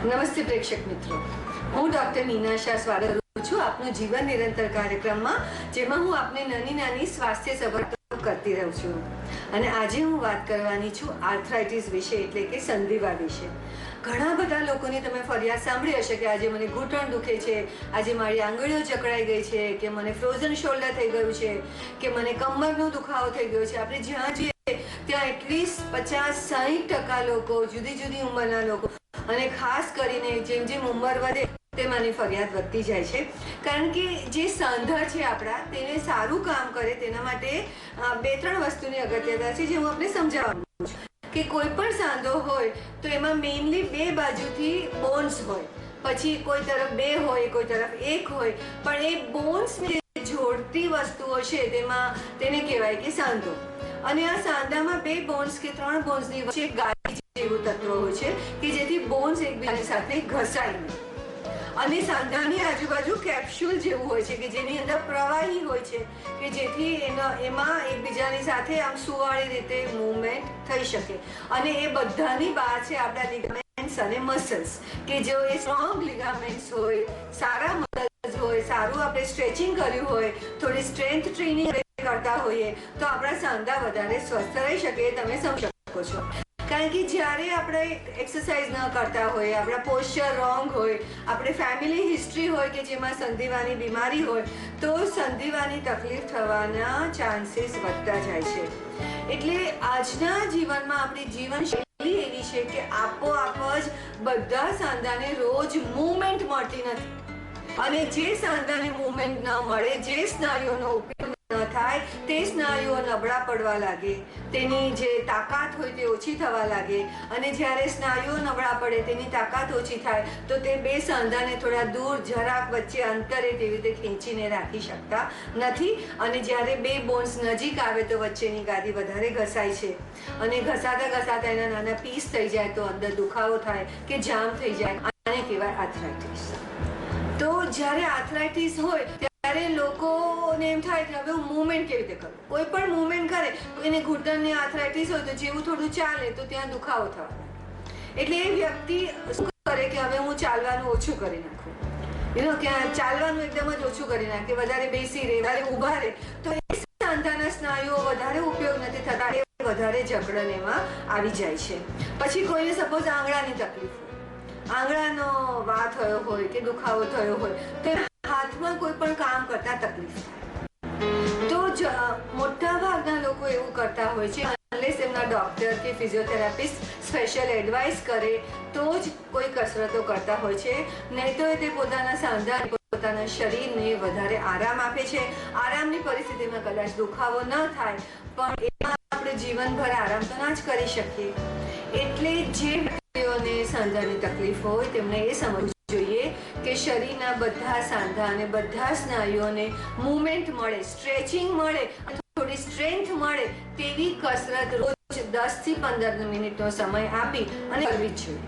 નમસ્તે પ્રેક્ષક મિત્રો, હું ડોક્ટર મીના શાહ સ્વાગત કરું છું આપનું જીવન નિરંતર કાર્યક્રમમાં, જેમાં હું આપને નાની નાની સ્વાસ્થ્ય સભાઓ કરતી રહું છું. અને આજે હું વાત કરવાની છું આર્થરાઇટિસ વિશે, એટલે કે સંધિવા વિશે. ઘણા બધા લોકોની તમે ફરિયાદ સાંભળી હશે કે આજે મને ઘૂંટણ દુખે છે, આજે મારી આંગળીઓ જકડાઈ ગઈ છે, કે મને ફ્રોઝન શોલ્ડર થઈ ગયું છે, કે મને કમરનો દુખાવો થઈ ગયો છે. આપણે જ્યાં જઈએ ત્યાં એટલીસ્ટ 50-60% લોકો, જુદી જુદી ઉંમરના લોકો, અને ખાસ કરીને જેમ જેમ ઉંમર વધે તેમાંની ફરિયાદ વધતી જાય છે. કારણ કે જે સાંધા છે આપણા, તેને સારું કામ કરે તેના માટે 2-3 વસ્તુની અગત્યતા છે, જે હું આપને સમજાવવાનું છું. કે કોઈ પણ સાંધો હોય તો એમાં મેઇનલી 2 બાજુથી બોન્સ હોય, પછી કોઈ તરફ 2 હોય, કોઈ તરફ 1 હોય, પણ એ બોન્સને જોડતી વસ્તુઓ છે તેમાં તેને કહેવાય કે સાંધો. અને આ સાંધામાં 2 બોન્સ કે 3 બોન્સની વચ્ચે ગાડી જેવું તત્વ હોય છે કે જેથી બોન્સ એકબીજાની સાથે ઘસાય નહીં. અને સાંધાની આજુબાજુ કેપ્સ્યુલ જેવું હોય છે કે જેની અંદર પ્રવાહી હોય છે કે જેથી એમાં એકબીજાની સાથે આમ સુવાળી રીતે મૂવમેન્ટ થઈ શકે. અને એ બધાની બહાર છે આપણા લિગામેન્ટ્સ અને મસલ્સ, કે જો એ સ્ટ્રોંગ લિગામેન્ટ્સ હોય, સારા મસલ્સ હોય, સારું આપણે સ્ટ્રેચિંગ કર્યું હોય, થોડી સ્ટ્રેન્થ ટ્રેનિંગ કરતા હોઈએ તો આપણા સાંધા વધારે સ્વસ્થ રહી શકે. તમે સમજી શકો છો. કારણ કે જ્યારે આપણે એક્સરસાઇઝ ન કરતા હોય, આપણા પોસ્ચર રોંગ હોય, આપણે ફેમિલી હિસ્ટ્રી હોય કે જેમાં સંધિવાની બીમારી હોય, તો સંધિવાની તકલીફ થવાના ચાન્સીસ વધતા જાય છે. એટલે આજના જીવનમાં આપણી જીવનશૈલી એવી છે કે આપોઆપ જ બધા સાંધાને રોજ મૂવમેન્ટ મળતી નથી. અને જે સાંધાને મૂવમેન્ટ ન મળે, જે સ્નાયુઓનો ઉપયોગ ન થાય, તે સ્નાયુઓ નબળા પડવા લાગે, તેની જે તાકાત હોય તે ઓછી થવા લાગે. અને જ્યારે સ્નાયુઓ નબળા પડે, તેની તાકાત ઓછી થાય, તો તે 2 સાંધાને થોડા દૂર, જરાક વચ્ચે અંતરે તેવી રીતે ખેંચીને રાખી શકતા નથી. અને જ્યારે 2 બોન્સ નજીક આવે તો વચ્ચેની ગાદી વધારે ઘસાય છે, અને ઘસાતા ઘસાતા એના નાના પીસ થઈ જાય તો અંદર દુખાવો થાય કે જામ થઈ જાય. આને કહેવાય આર્થરાઇટિસ. તો જ્યારે આર્થરાઇટિસ હોય ત્યારે લોકોને એમ થાય કે હવે હું મૂવમેન્ટ કેવી રીતે કરું. કોઈ પણ મૂવમેન્ટ કરે તો એને ઘૂંટણની આર્થરાઇટિસ હોય તો જેવું થોડું ચાલે તો ત્યાં દુખાવો થવાનો. એટલે એ વ્યક્તિ શું કરે કે હવે હું ચાલવાનું ઓછું કરી નાખું, કે ચાલવાનું એકદમ જ ઓછું કરી નાખે, વધારે બેસી રહે, વધારે ઊભા રહે, તો એ સાંધાના સ્નાયુઓ વધારે ઉપયોગ નથી થતા, એ વધારે જકડન એમાં આવી જાય છે. પછી કોઈને સપોઝ આંગળાની તકલીફ હોય, આંગળાનો વા થયો હોય કે દુખાવો થયો હોય, તો હાથમાં કોઈ પણ કામ કરતા તકલીફ થાય. તો મોટા ભાગના લોકો એવું કરતા હોય છે, અનલેસ એમના ડોક્ટર કે ફિઝિયોથેરાપિસ્ટ સ્પેશિયલ એડવાઇસ કરે તો જ કોઈ કસરતો કરતા હોય છે. નહીં તો તે પોતાના સાંધા, પોતાના શરીરને વધારે આરામ આપે છે. આરામની પરિસ્થિતિમાં કદાચ દુખાવો ન થાય, પણ એમાં આપણે જીવનભર આરામ તો ના જ કરી શકીએ. એટલે જે વ્યક્તિઓને સાંધાની તકલીફ હોય તેમણે એ સમજવું જોઈએ કે શરીરના બધા સાંધા અને બધા સ્નાયુઓને મૂવમેન્ટ મળે, સ્ટ્રેચિંગ મળે, થોડી સ્ટ્રેન્થ મળે તેવી કસરત રોજ 10 થી 15 મિનિટનો સમય આપી અને કરવી જ જોઈએ.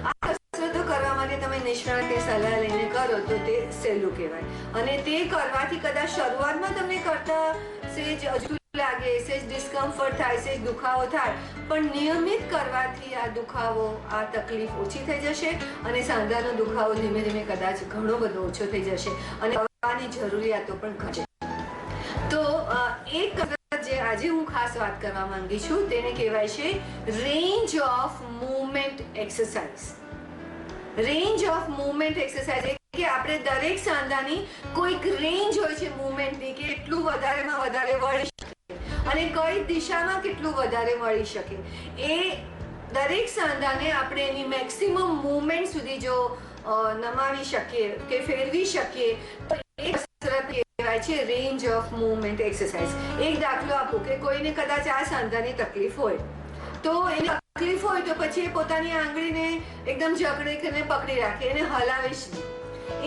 આ કસરતો કરવા માટે તમે નિષ્ણાતની સલાહ લઈને કરો તો તે સહેલું કહેવાય. અને તે કરવાથી કદાચ શરૂઆતમાં તમને કરતા સેજ અજુ લાગે, સેજ ડિસ્કમ્ફર્ટ થાય, સેજ દુખાવો થાય, પણ નિયમિત કરવાથી આ દુખાવો, આ તકલીફ ઓછી થઈ જશે અને સાંધાનો દુખાવો ધીમે ધીમે કદાચ ઘણો બધો ઓછો થઈ જશે અને દવાની જરૂરિયાતો પણ ઘટશે. તો એક કસરત જે આજે હું ખાસ વાત કરવા માંગી છું તેને કહેવાય છે range of movement exercise. Range of movement exercise કે આપણે દરેક સાંધાની કોઈક રેન્જ હોય છે મૂવમેન્ટની, કે એટલું વધારેમાં વધારે વળી શકે અને કઈ દિશામાં કેટલું વધારે વળી શકે. એ દરેક સાંધાને આપણે એની મેક્સિમમ મૂવમેન્ટ સુધી જો નમાવી શકીએ કે ફેરવી શકીએ તો એ કસરત કહેવાય છે રેન્જ ઓફ મૂવમેન્ટ એક્સરસાઇઝ. એક દાખલો આપું કે કોઈને કદાચ આ સાંધાની તકલીફ હોય, તો એની તકલીફ હોય તો પછી એ પોતાની આંગળીને એકદમ જકડીને પકડી રાખે, એને હલાવે જ નહીં.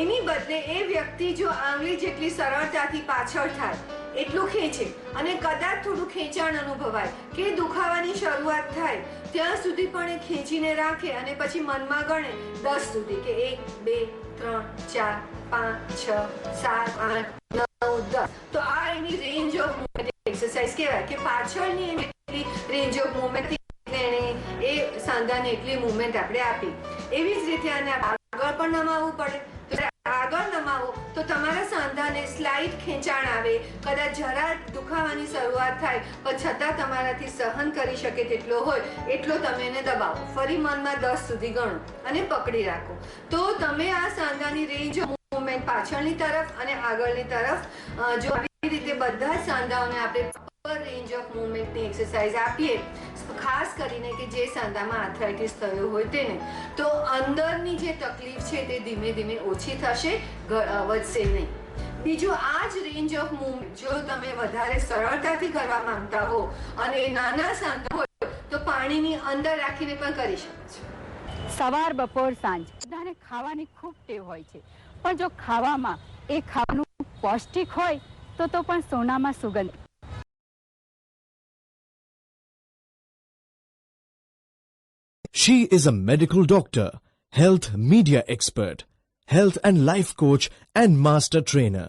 એની બદલે એ વ્યક્તિ જો આંગળી જેટલી સરળતાથી પાછળ થાય એટલું ખેંચે અને કદાચ થોડું ખેંચાણ અનુભવાય કે દુખાવાની શરૂઆત થાય ત્યાં સુધી પણ એ ખેંચીને રાખે અને પછી મનમાં ગણે 10 સુધી કે 1, 2, 3, 4, 5, 6, 7, 8, 9, 10. તો આ એની રેન્જ ઓફ મૂવમેન્ટ એક્સરસાઇઝ કહેવાય કે પાછળની એની રેન્જ ઓફ મૂવમેન્ટ એને એ સાંધાને એટલી મૂવમેન્ટ આપણે આપી. એવી જ રીતે આને આગળ પણ નમાવવું પડે. તો આગળ નમાવો તો તમારા સાંધાને સ્લાઇટ ખેંચાણ આવે, કદાચ જરા દુખાવાની શરૂઆત થાય પણ છતાં તમારાથી સહન કરી શકે તેટલો હોય એટલો તમે એને દબાવો. ફરી મનમાં 10 સુધી ગણો અને પકડી રાખો. તો તમે આ સાંધાની રેન્જ મૂવમેન્ટ પાછળની તરફ અને આગળની તરફ જો આવી રીતે બધા જ સાંધાઓને આપણે રેન્જ ઓફ મૂવમેન્ટની એક્સરસાઇઝ આપીએ, ખાસ કરીને કે જે સાંધામાં આર્થરાઇટિસ થયો હોય તેને, તો અંદરની જે તકલીફ છે તે ધીમે ધીમે ઓછી થશે, વધશે નહીં. બીજું, આ જ રેન્જ ઓફ મૂવમેન્ટ જો તમે વધારે સરળતાથી કરવા માંગતા હો અને નાના સાંધા હોય તો પાણીની અંદર રાખીને પણ કરી શકો છો. સવાર બપોર સાંજ બધાને ખાવાની ખૂબ ટેવ હોય છે, પણ જો ખાવામાં એ ખાવાનું પૌષ્ટિક હોય તો પણ સોનામાં સુગંધ. She is a medical doctor, health media expert, health and life coach and master trainer.